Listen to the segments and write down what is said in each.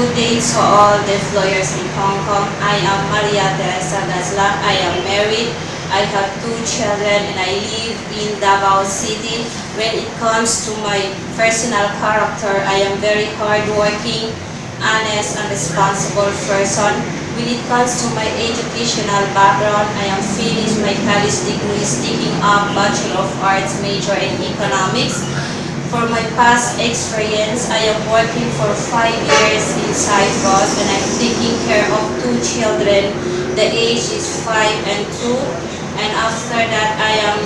Good day to all the employers in Hong Kong. I am Maria Teresa Gazla. I am married. I have 2 children and I live in Davao City. When it comes to my personal character, I am very hardworking, honest, and responsible person. When it comes to my educational background, I am finished my college degree, taking up Bachelor of Arts major in Economics. For my past experience, I am working for 5 years in Cyprus and I'm taking care of 2 children. The age is 5 and 2. And after that, I am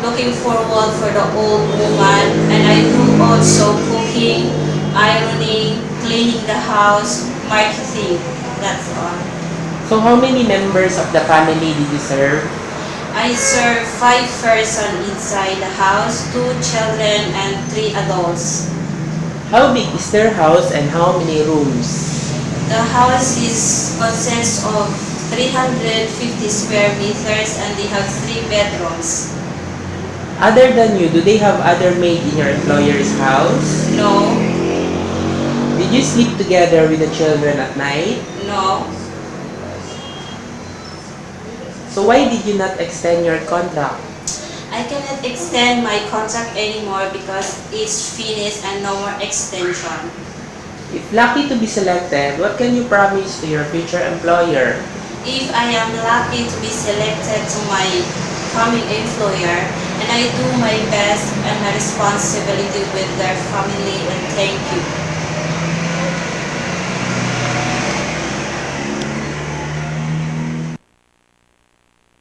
looking forward for the old woman. And I do also cooking, ironing, cleaning the house, marketing. That's all. So how many members of the family did you serve? I serve 5 persons inside the house, 2 children and 3 adults. How big is their house and how many rooms? The house consists of 350 square meters and they have 3 bedrooms. Other than you, do they have other maid in your employer's house? No, Did you sleep together with the children at night? no. So why did you not extend your contract? I cannot extend my contract anymore because it's finished and no more extension. If lucky to be selected, what can you promise to your future employer? If I am lucky to be selected to my coming employer and I do my best and my responsibility with their family, and thank you.